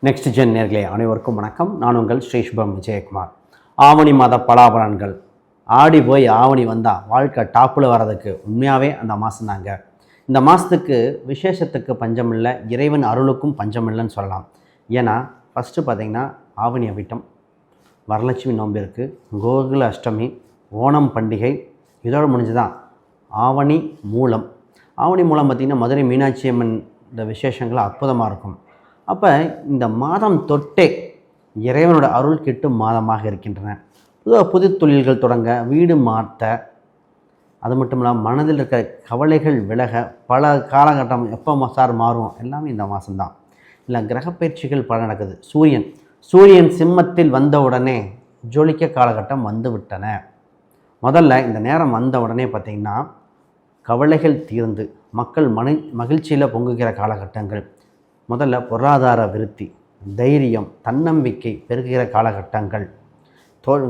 Next gen நேர்களே அனைவருக்கும் வணக்கம். நான் உங்கள் ஸ்ரீ சுபம் விஜயகுமார். ஆவணி மாத பலாபலன்கள். ஆடி போய் ஆவணி வந்தால் வாழ்க்கை டாப்பில் வர்றதுக்கு உண்மையாகவே அந்த மாதம் தாங்க. இந்த மாதத்துக்கு விசேஷத்துக்கு பஞ்சம் இல்லை, இறைவன் அருளுக்கும் பஞ்சம் இல்லைன்னு சொல்லலாம். ஏன்னா ஃபஸ்ட்டு பார்த்திங்கன்னா ஆவணி அவிட்டம், வரலட்சுமி நோன்பு இருக்குது, கோகுல அஷ்டமி, ஓணம் பண்டிகை, இதோடு முடிஞ்சுதான் ஆவணி மூலம். ஆவணி மூலம் பார்த்திங்கன்னா மதுரை மீனாட்சி அம்மன் இந்த விசேஷங்கள் அற்புதமாக இருக்கும். அப்போ இந்த மாதம் தொட்டே இறைவனோட அருள் கிட்டும் மாதமாக இருக்கின்றன. பொதுவாக புது தொழில்கள் தொடங்க, வீடு மாற்ற, அது மட்டும் இல்லாமல் மனதில் இருக்கிற கவலைகள் விலக, பல காலகட்டம் எப்போ சார் மாறும் எல்லாமே இந்த மாதம்தான். இல்லை கிரகப்பயிற்சிகள் பல நடக்குது. சூரியன் சிம்மத்தில் வந்த உடனே ஜொலிக்க காலகட்டம் வந்து விட்டன. முதல்ல இந்த நேரம் வந்த உடனே பார்த்திங்கன்னா கவலைகள் தீர்ந்து மக்கள் மகிழ்ச்சியில் பொங்குகிற காலகட்டங்கள். முதல்ல பொருளாதார விருத்தி, தைரியம், தன்னம்பிக்கை பெருகுகிற காலகட்டங்கள்.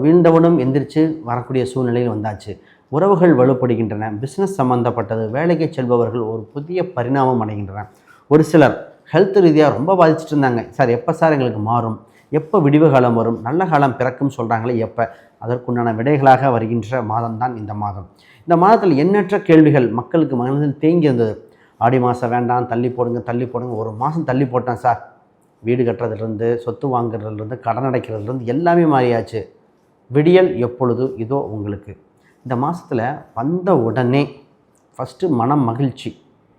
வீண்டவுடன் எந்திரிச்சு வரக்கூடிய சூழ்நிலையில் வந்தாச்சு. உறவுகள் வலுப்படுகின்றன. பிஸ்னஸ் சம்மந்தப்பட்டது, வேலைக்கு செல்பவர்கள் ஒரு புதிய பரிணாமம் அடைகின்றன. ஒரு சிலர் ஹெல்த் ரீதியாக ரொம்ப பாதிச்சுட்டு இருந்தாங்க. சார் எப்போ சார் எங்களுக்கு மாறும், எப்போ விடிவு காலம் வரும், நல்ல காலம் பிறக்கும் சொல்கிறாங்களே எப்போ, அதற்குண்டான விடைகளாக வருகின்ற மாதம்தான் இந்த மாதம். இந்த மாதத்தில் எண்ணற்ற கேள்விகள் மக்களுக்கு மனதில் தேங்கி இருந்தது. ஆடி மாதம் வேண்டாம், தள்ளி போடுங்க. ஒரு மாதம் தள்ளி போட்டேன் சார். வீடு கட்டுறதுலேருந்து, சொத்து வாங்குறதுலேருந்து, கடன் அடைக்கிறதுலேருந்து எல்லாமே மாறியாச்சு. விடியல் எப்பொழுது இதோ உங்களுக்கு. இந்த மாதத்தில் வந்த உடனே ஃபஸ்ட்டு மனம் மகிழ்ச்சி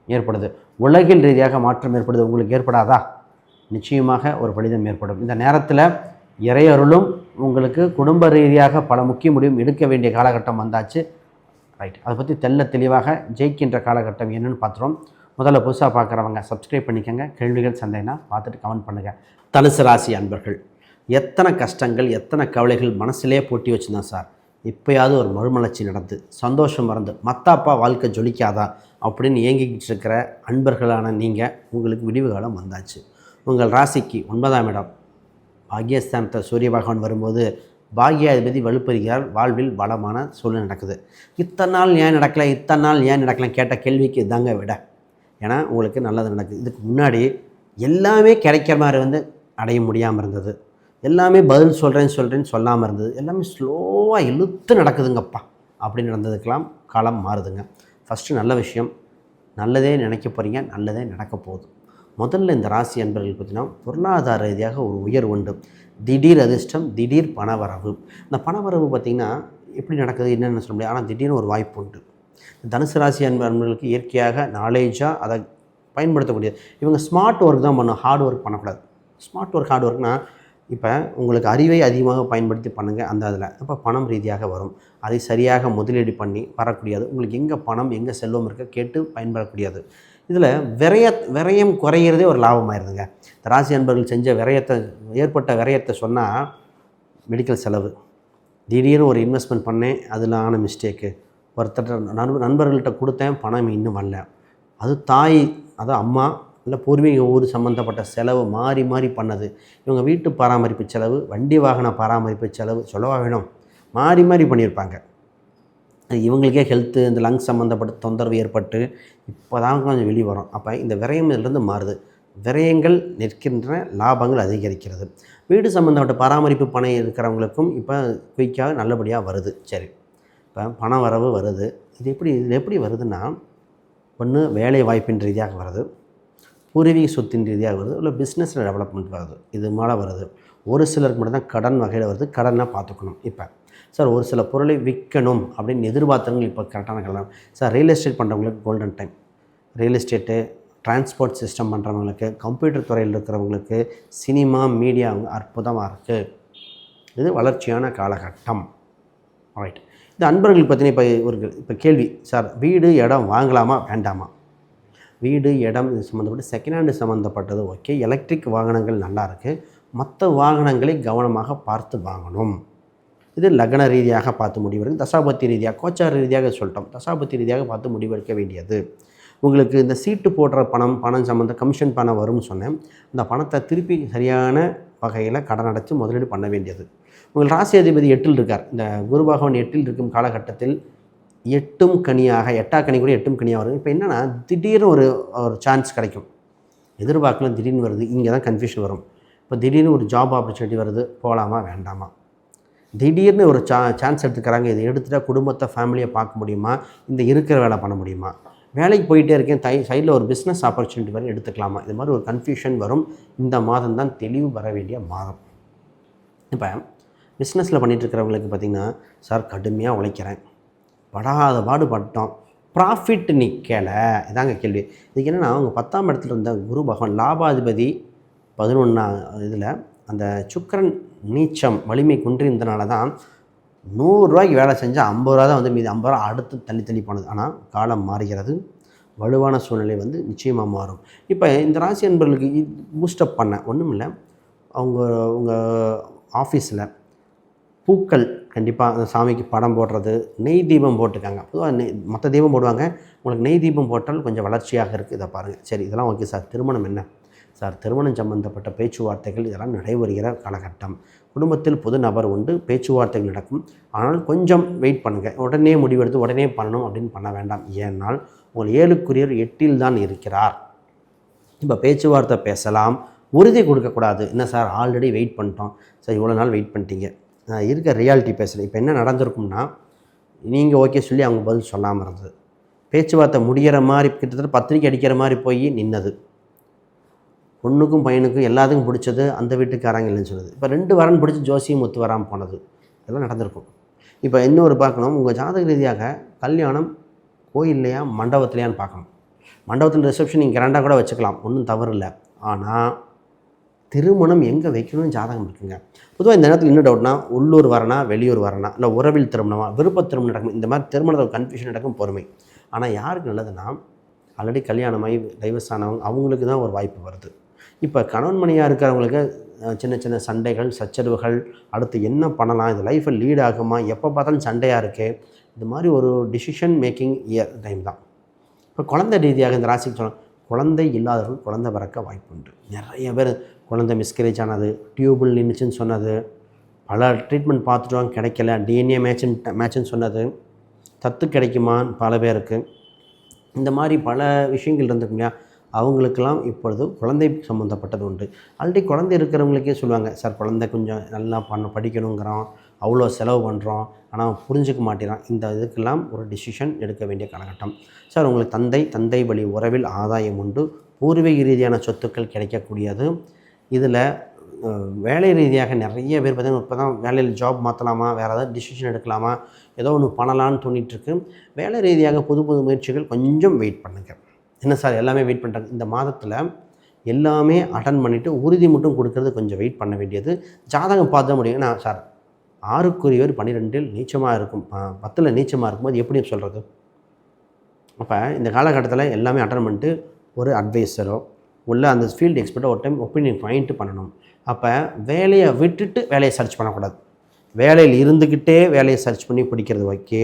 ஏற்படுது. உலகில் ரீதியாக மாற்றம் ஏற்படுது. உங்களுக்கு ஏற்படாதா? நிச்சயமாக ஒரு பலிதம் ஏற்படும். இந்த நேரத்தில் இறையருளும் உங்களுக்கு குடும்ப ரீதியாக பல முக்கிய முடிவும் எடுக்க வேண்டிய காலகட்டம் வந்தாச்சு. ரைட், அதை பற்றி தெளிவாக ஜெயிக்கின்ற காலகட்டம் என்னென்னு பார்த்துருவோம். முதல்ல புதுசாக பார்க்குறவங்க சப்ஸ்கிரைப் பண்ணிக்கோங்க. கேள்விகள் சந்தேகம்னா பார்த்துட்டு கமெண்ட் பண்ணுங்கள். தனுசு ராசி அன்பர்கள், எத்தனை கஷ்டங்கள், எத்தனை கவலைகள் மனசிலே போட்டி வச்சுருந்தோம் சார். இப்போயாவது ஒரு மறுமலர்ச்சி நடந்து சந்தோஷம் மறந்து மத்தாப்பா வாழ்க்கை ஜொலிக்காதா அப்படின்னு ஏங்கிக்கிட்டு இருக்கிற அன்பர்களான நீங்கள், உங்களுக்கு விடிவு காலம் வந்தாச்சு. உங்கள் ராசிக்கு 9ஆம் இடம் பாக்யஸ்தானத்தை சூரிய பகவான் வரும்போது பாக்யாதிபதி வலுப்பெறுகிறார். வாழ்வில் வளமான சூழ்நிலை நடக்குது. இத்தனை நாள் ஏன் நடக்கலை கேட்ட கேள்விக்கு இதாங்க விட. ஏன்னா உங்களுக்கு நல்லது நடக்குது. இதுக்கு முன்னாடி எல்லாமே கிடைக்கிற மாதிரி அடைய முடியாமல் இருந்தது. எல்லாமே பதில் சொல்கிறேன்னு சொல்லாமல் இருந்தது. எல்லாமே ஸ்லோவாக இழுத்து நடக்குதுங்கப்பா அப்படின்னு நடந்ததுக்கெல்லாம் காலம் மாறுதுங்க. ஃபஸ்ட்டு நல்ல விஷயம், நல்லதே நினைக்க போகிறீங்க, நல்லதே நடக்க போகுது. முதல்ல இந்த ராசி அன்பர்கள் பார்த்திங்கன்னா பொருளாதார ரீதியாக ஒரு உயர்வு உண்டு. திடீர் அதிர்ஷ்டம், திடீர் பணவரவு. இந்த பணவரவு பார்த்திங்கன்னா எப்படி நடக்குது என்னென்னு சொல்ல முடியாது, ஆனால் திடீர்னு ஒரு வாய்ப்பு உண்டு. தனுசு ராசி அன்பர்களுக்கு இயற்கையாக நாலேஜாக அதை பயன்படுத்தக்கூடியது. இவங்க ஸ்மார்ட் ஒர்க் தான் பண்ணணும், ஹார்ட் ஒர்க் பண்ணக்கூடாது. ஸ்மார்ட் ஒர்க், ஹார்ட் ஒர்க்னால் இப்போ உங்களுக்கு அறிவை அதிகமாக பயன்படுத்தி பண்ணுங்கள். அந்த அதில் இப்போ பணம் ரீதியாக வரும். அதை சரியாக முதலீடு பண்ணி வரக்கூடியது. உங்களுக்கு எங்கே பணம், எங்கே செல்வம் இருக்க கேட்டு பயன்படக்கூடியது. இதில் விரயம் குறையிறதே ஒரு லாபமாயிருதுங்க. இந்த ராசி அன்பர்கள் செஞ்ச ஏற்பட்ட விரயத்தை சொன்னால் மெடிக்கல் செலவு, திடீர்னு ஒரு இன்வெஸ்ட்மெண்ட் பண்ணேன், அதில் ஆன மிஸ்டேக்கு, ஒருத்தர் நண்பர்கள்ட்ட கொடுத்தேன், பணம் இன்னும் வரல, அது தாய், அது அம்மா இல்லை பூர்வீக ஊர் சம்மந்தப்பட்ட செலவு மாறி பண்ணது. இவங்க வீட்டு பராமரிப்பு செலவு, வண்டி வாகன பராமரிப்பு செலவு சொல்லவா வேணும், மாறி பண்ணியிருப்பாங்க. இவங்களுக்கே ஹெல்த்து, இந்த லங்ஸ் சம்மந்தப்பட்ட தொந்தரவு ஏற்பட்டு இப்போ தான் கொஞ்சம் வெளியே வரும். அப்போ இந்த விரயம் இதிலிருந்து மாறுது. விரயங்கள் நிற்கின்ற, லாபங்கள் அதிகரிக்கிறது. வீடு சம்மந்தப்பட்ட பராமரிப்பு பணம் இருக்கிறவங்களுக்கும் இப்போ குயிக்காக நல்லபடியாக வருது. சரி, இப்போ பண வரவு வருது. இது எப்படி வருதுன்னா, ஒன்று வேலை வாய்ப்பின் ரீதியாக வருது, பூர்வீக சொத்தின் ரீதியாக வருது, இல்லை பிஸ்னஸில் டெவலப்மெண்ட் வருது. இது மேலே வருது. ஒரு சிலருக்கு மட்டும் தான் கடன் வகையில் வருது. கடனாக பார்த்துக்கணும். இப்போ சார் ஒரு சில பொருளை விற்கணும் அப்படின்னு எதிர்பார்த்தவங்க இப்போ கரெக்டான காலம். சார் ரியல் எஸ்டேட் பண்ணுறவங்களுக்கு golden time. Real estate, transport system பண்ணுறவங்களுக்கு, கம்ப்யூட்டர் துறையில் இருக்கிறவங்களுக்கு, சினிமா, மீடியா அற்புதமாக இருக்குது. இது வளர்ச்சியான காலகட்டம். ரைட், இந்த அன்பர்கள் பார்த்தீங்கன்னா இப்போ கேள்வி, சார் வீடு இடம் வாங்கலாமா வேண்டாமா? வீடு இடம் இது சம்மந்தப்பட்டு செகண்ட் ஹேண்டு சம்மந்தப்பட்டது ஓகே. எலக்ட்ரிக் வாகனங்கள் நல்லா இருக்குது. மற்ற வாகனங்களை கவனமாக பார்த்து வாங்கணும். இது லக்ன ரீதியாக பார்த்து முடிவெடுக்க, தசாபத்தி ரீதியாக, கோச்சார ரீதியாக சொல்லிட்டோம், தசாபத்தி ரீதியாக பார்த்து முடிவெடுக்க வேண்டியது. உங்களுக்கு இந்த சீட்டு போடுற பணம் சம்மந்த கமிஷன் பணம் வரும்னு சொன்னேன். அந்த பணத்தை திருப்பி சரியான வகையில் கடன் அடைச்சி முதலீடு பண்ண வேண்டியது. உங்கள் ராசி அதிபதி 8ல் இருக்கார். இந்த குரு பகவான் 8ல் இருக்கும் காலகட்டத்தில் 8ம் கனியாக, 8ஆம் கனி கூட 8ம் கனியாக வரும். இப்போ என்னென்னா திடீர்னு ஒரு சான்ஸ் கிடைக்கும். எதிர்பார்க்கலாம், திடீர்னு வருது. இங்கே தான் கன்ஃபியூஷன் வரும். இப்போ திடீர்னு ஒரு ஜாப் ஆப்பர்ச்சுனிட்டி வருது, போகலாமா வேண்டாமா? திடீர்னு ஒரு சான்ஸ் எடுத்துக்கிறாங்க, இதை எடுத்துகிட்டா குடும்பத்தை ஃபேமிலியை பார்க்க முடியுமா, இந்த இருக்கிற வேலை பண்ண முடியுமா? வேலைக்கு போயிட்டே இருக்கேன், சைடில் ஒரு பிஸ்னஸ் ஆப்பர்ச்சுனிட்டி வரை எடுத்துக்கலாமா? இது மாதிரி ஒரு கன்ஃபியூஷன் வரும். இந்த மாதம் தான் தெளிவு வர வேண்டிய மாதம். இப்போ பிஸ்னஸில் பண்ணிகிட்ருக்கிறவங்களுக்கு பார்த்திங்கன்னா, சார் கடுமையாக உழைக்கிறேன், படாத பாடுபட்டோம், ப்ராஃபிட் நிற்கலை, இதாங்க கேள்வி. இதுக்கு என்னென்னா, அவங்க 10ஆம் இடத்துல இருந்த குரு பகவான் லாபாதிபதி 11ஆம் இதில் அந்த சுக்கிரன் நீச்சம் வலிமை குன்றிருந்தனால தான் 100 ரூபாய்க்கு வேலை செஞ்சால் 50 ரூபா தான் வந்து மீது 50 ரூபா அடுத்து தள்ளி போனது. ஆனால் காலம் மாறுகிறது, வலுவான சூழ்நிலை வந்து நிச்சயமாக மாறும். இப்போ இந்த ராசி என்பவர்களுக்கு பூஸ்டப் பண்ண ஒன்றும் இல்லை, உங்கள் ஆஃபீஸில் பூக்கள் கண்டிப்பாக அந்த சாமிக்கு படம் போடுறது, நெய் தீபம் போட்டுக்காங்க. பொதுவாக மற்ற தீபம் போடுவாங்க, உங்களுக்கு நெய் தீபம் போட்டால் கொஞ்சம் வளர்ச்சியாக இருக்குது. இதை பாருங்கள். சரி, இதெல்லாம் ஓகே சார். திருமணம் என்ன சார்? திருமணம் சம்பந்தப்பட்ட பேச்சுவார்த்தைகள் இதெல்லாம் நடைபெறுகிற காலகட்டம். குடும்பத்தில் புது நபர் உண்டு, பேச்சுவார்த்தைகள் நடக்கும். ஆனால் கொஞ்சம் வெயிட் பண்ணுங்கள். உடனே முடிவெடுத்து உடனே பண்ணணும் அப்படின்னு பண்ண வேண்டாம். ஏன்னால் உங்கள் 7க்குரியர் 8இல் தான் இருக்கிறார். இப்போ பேச்சுவார்த்தை பேசலாம், உறுதி கொடுக்கக்கூடாது. என்ன சார் ஆல்ரெடி வெயிட் பண்ணிட்டோம் சார், இவ்வளோ நாள் வெயிட் பண்ணிட்டீங்க, இருக்க ரியாலிட்டி பேசுகிறேன். இப்போ என்ன நடந்திருக்கும்னா, நீங்கள் ஓகே சொல்லி அவங்க பதில் சொல்லாமல் இருந்தது, பேச்சுவார்த்தை முடிகிற மாதிரி கிட்டத்தட்ட பத்திரிக்கை அடிக்கிற மாதிரி போய் நின்னது, பொண்ணுக்கும் பையனுக்கும் எல்லாத்துக்கும் பிடிச்சது அந்த வீட்டுக்காரங்க இல்லைன்னு சொல்லுது. இப்போ 2 வரன் பிடிச்சி ஜோசியம் ஒத்து வராமல் போனது, இதெல்லாம் நடந்திருக்கும். இப்போ இன்னொரு பார்க்கணும், உங்கள் ஜாதக ரீதியாக கல்யாணம் கோயில்லையா மண்டபத்துலையான்னு பார்க்கணும். மண்டபத்தில் ரிசப்ஷன் நீங்கள் கிராண்டாக கூட வச்சுக்கலாம், ஒன்றும் தவறு இல்லை. ஆனால் திருமணம் எங்கே வைக்கணும்னு ஜாதகம் இருக்குங்க. பொதுவாக இந்த நேரத்தில் என்ன டவுட்னா, உள்ளூர் வரனா வெளியூர் வரனா, இல்லை உறவில் திருமணமா, விருப்ப திருமணம் நடக்கும், இந்த மாதிரி திருமணத்தில் கன்ஃபியூஷன் நடக்கும். பொறுமை. ஆனால் யாருக்கு நல்லதுன்னா, ஆல்ரெடி கல்யாணமாகி டைவர்ஸ் ஆனவங்க, அவங்களுக்கு தான் ஒரு வாய்ப்பு வருது. இப்போ கணவன் மணியாக இருக்கிறவங்களுக்கு சின்ன சின்ன சண்டைகள், சச்சரவுகள், அடுத்து என்ன பண்ணலாம், இது லைஃப்பை லீட் ஆகுமா, எப்போ பார்த்தாலும் சண்டையாக இருக்குது, இது மாதிரி ஒரு டிசிஷன் மேக்கிங் டைம் தான். இப்போ குழந்தை ரீதியாக இந்த ராசிக்கு சொல்லலாம், குழந்தை இல்லாதவர்கள் குழந்தை பிறக்க வாய்ப்பு உண்டு. நிறைய பேர் குழந்தை மிஸ்கரேஜ் ஆனது, டியூபிள் நின்றுச்சுன்னு சொன்னது, பல ட்ரீட்மெண்ட் பார்த்துட்டோம் கிடைக்கல, டிஎன்ஏ மேட்சுன்னு சொன்னது, சத்து கிடைக்குமான்னு பல பேருக்கு, இந்த மாதிரி பல விஷயங்கள் இருந்துருக்கு இல்லையா. அவங்களுக்கெல்லாம் இப்பொழுது குழந்தை சம்மந்தப்பட்டது உண்டு. ஆல்ரெடி குழந்தை இருக்கிறவங்களுக்கே சொல்லுவாங்க, சார் குழந்தை கொஞ்சம் நல்லா படிக்கணுங்கிறோம், அவ்வளோ செலவு பண்ணுறோம், ஆனால் புரிஞ்சிக்க மாட்டேறான். இந்த இதுக்கெல்லாம் ஒரு டிசிஷன் எடுக்க வேண்டிய காலகட்டம். சார் உங்களுக்கு தந்தை வழி உறவில் ஆதாயம் உண்டு, பூர்வீக ரீதியான சொத்துக்கள் கிடைக்கக்கூடியது. இதில் வேலை ரீதியாக நிறைய பேர் பார்த்திங்கன்னா, இப்போ தான் வேலையில் ஜாப் மாற்றலாமா, வேறு ஏதாவது டிசிஷன் எடுக்கலாமா, ஏதோ ஒன்று பண்ணலான்னு தோணிகிட்ருக்கு. வேலை ரீதியாக புது முயற்சிகள் கொஞ்சம் வெயிட் பண்ணுங்கள். என்ன சார் எல்லாமே வெயிட் பண்ணுறாங்க, இந்த மாதத்தில் எல்லாமே அட்டன் பண்ணிவிட்டு உறுதி மட்டும் கொடுக்கறது கொஞ்சம் வெயிட் பண்ண வேண்டியது. ஜாதகம் பார்த்த முடியும். நான் சார் 6க்குரியவர் 12இல் நீச்சமாக இருக்கும், 10ல் நீச்சமாக இருக்கும்போது எப்படி சொல்கிறது? அப்போ இந்த காலகட்டத்தில் எல்லாமே அட்டன் பண்ணிட்டு ஒரு அட்வைஸரோ உள்ள அந்த ஃபீல்டு எக்ஸ்பர்ட்டோ ஒரு டைம் ஒப்பீனியன் பாயிண்ட்டு பண்ணணும். அப்போ வேலையை விட்டுட்டு வேலையை சர்ச் பண்ணக்கூடாது. வேலையில் இருந்துக்கிட்டே வேலையை சர்ச் பண்ணி பிடிக்கிறது ஓகே,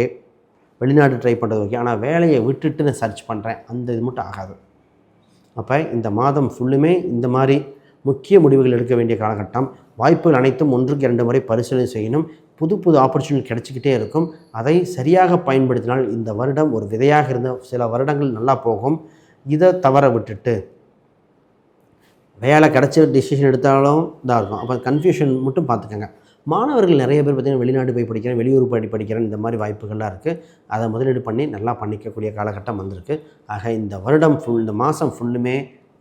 வெளிநாடு ட்ரை பண்ணுறது ஓகே, ஆனால் வேலையை விட்டுட்டு நான் சர்ச் பண்ணுறேன் அந்த இது மட்டும் ஆகாது. அப்போ இந்த மாதம் ஃபுல்லுமே இந்த மாதிரி முக்கிய முடிவுகள் எடுக்க வேண்டிய காலகட்டம். வாய்ப்புகள் அனைத்தும் 1க்கு 2 முறை பரிசீலனை செய்யணும். புது ஆப்பர்ச்சுனிட்டி கிடைச்சிக்கிட்டே இருக்கும். அதை சரியாக பயன்படுத்தினால் இந்த வருடம் ஒரு விதையாக இருந்த சில வருடங்கள் நல்லா போகும். இதை தவற விட்டுட்டு வேலை கிடச்சி டிசிஷன் எடுத்தாலும் இதாக இருக்கும். அப்போ கன்ஃபியூஷன் மட்டும் பார்த்துக்கோங்க. மாணவர்கள் நிறைய பேர் பார்த்திங்கன்னா வெளிநாடு போய் படிக்கிறேன், வெளியூர் போய் படிக்கிறேன், இந்த மாதிரி வாய்ப்புகள்லாம் இருக்குது. அதை முதலீடு பண்ணி நல்லா பண்ணிக்கக்கூடிய காலகட்டம் வந்திருக்கு. ஆக இந்த வருடம் இந்த மாதம் ஃபுல்லுமே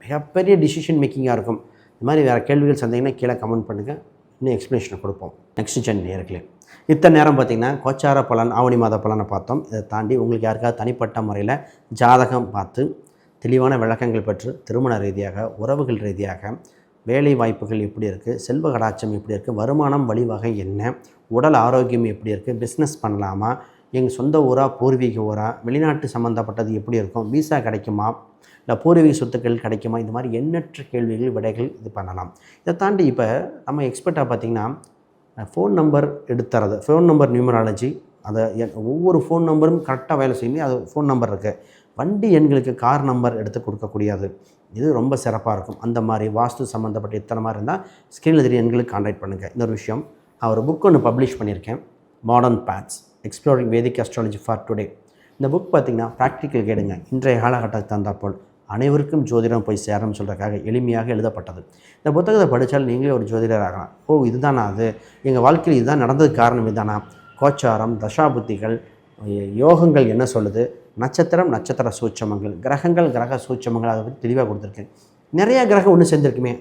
மிகப்பெரிய டிசிஷன் மேக்கிங்காக இருக்கும். இந்த மாதிரி வேறு கேள்விகள் சந்தேகம்னா கீழே கமெண்ட் பண்ணுங்கள், இன்னும் எக்ஸ்ப்ளனேஷனை கொடுப்போம். நெக்ஸ்ட் ஜென் நேர்களே, இத்தனை நேரம் பார்த்திங்கன்னா கோச்சார பலன், ஆவணி மாத பலனை பார்த்தோம். இதை தாண்டி உங்களுக்கு யாருக்காவது தனிப்பட்ட முறையில் ஜாதகம் பார்த்து தெளிவான விளக்கங்கள் பெற்று திருமண ரீதியாக, உறவுகள் ரீதியாக, வேலை வாய்ப்புகள் எப்படி இருக்குது, செல்வ கடாட்சம் எப்படி இருக்குது, வருமானம் வழிவகை என்ன, உடல் ஆரோக்கியம் எப்படி இருக்குது, பிஸ்னஸ் பண்ணலாமா, எங்கள் சொந்த ஊரா பூர்வீக ஊரா, வெளிநாட்டு சம்மந்தப்பட்டது எப்படி இருக்கும், விசா கிடைக்குமா, இல்லை பூர்வீக சொத்துக்கள் கிடைக்குமா, இந்த மாதிரி எண்ணற்ற கேள்விகள் விடைகள் இது பண்ணலாம். இதை தாண்டி இப்போ நம்ம எக்ஸ்பர்ட்டாக பார்த்திங்கன்னா ஃபோன் நம்பர் எடுத்துறது, ஃபோன் நம்பர் நியூமராலஜி, அதை ஒவ்வொரு ஃபோன் நம்பரும் கரெக்டாக வேலை செய்யணும். அது ஃபோன் நம்பர் இருக்குது. வண்டி எண்களுக்கு கார் நம்பர் எடுத்து கொடுக்கக்கூடியது, இது ரொம்ப சிறப்பாக இருக்கும். அந்த மாதிரி வாஸ்து சம்மந்தப்பட்ட இத்தனை மாதிரி இருந்தால் ஸ்க்ரீனில் தெரிய எண்களுக்கு கான்டாக்ட் பண்ணுங்கள். இன்னொரு விஷயம், நான் ஒரு புக் ஒன்று பப்ளிஷ் பண்ணியிருக்கேன், modern paths exploring Vedic astrology for today. இந்த புக் பார்த்திங்கன்னா ப்ராக்டிக்கல் கேடுங்க, இன்றைய காலகட்டத்துக்கு தந்தாற்போல் அனைவருக்கும் ஜோதிடம் போய் சேரணும்னு சொல்கிறதுக்காக எளிமையாக எழுதப்பட்டது. இந்த புத்தகத்தை படித்தால் நீங்களே ஒரு ஜோதிடர் ஆகலாம். ஓ இதுதானா அது, எங்கள் வாழ்க்கையில் இதுதான் நடந்ததுக்கு காரணம் இதுதானா, கோச்சாரம், தசாபுத்திகள், யோகங்கள் என்ன சொல்லுது, நட்சத்திரம், நட்சத்திர சூட்சமங்கள், கிரகங்கள், கிரக சூட்சமங்கள், அதை பற்றி தெளிவாக கொடுத்துருக்கேன். நிறையா கிரகம் ஒன்று சேர்ந்துருக்குமே,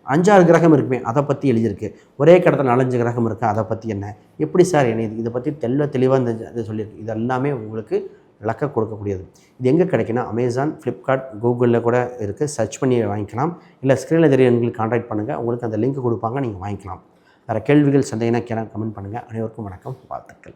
5-6 கிரகம் இருக்குமே, அதை பற்றி எழுதியிருக்கு. ஒரே கடத்தில் 4-5 கிரகம் இருக்குது, அதை பற்றி என்ன, எப்படி சார் என்ன இது, இதை பற்றி தெளிவாக இந்த சொல்லியிருக்கு. இது எல்லாமே உங்களுக்கு விளக்க கொடுக்கக்கூடியது. இது எங்கே கிடைக்குன்னா அமேசான், ஃப்ளிப்கார்ட், கூகுளில் கூட இருக்குது. சர்ச் பண்ணி வாங்கிக்கலாம். இல்லை ஸ்க்ரீனில் தெரிய எங்களுக்கு கான்டாக்ட் பண்ணுங்கள், உங்களுக்கு அந்த லிங்க் கொடுப்பாங்க, நீங்கள் வாங்கிக்கலாம். வேறு கேள்விகள் சந்தேகம்னா கமெண்ட் பண்ணுங்கள். அனைவருக்கும் வணக்கம், வாழ்த்துக்கள்.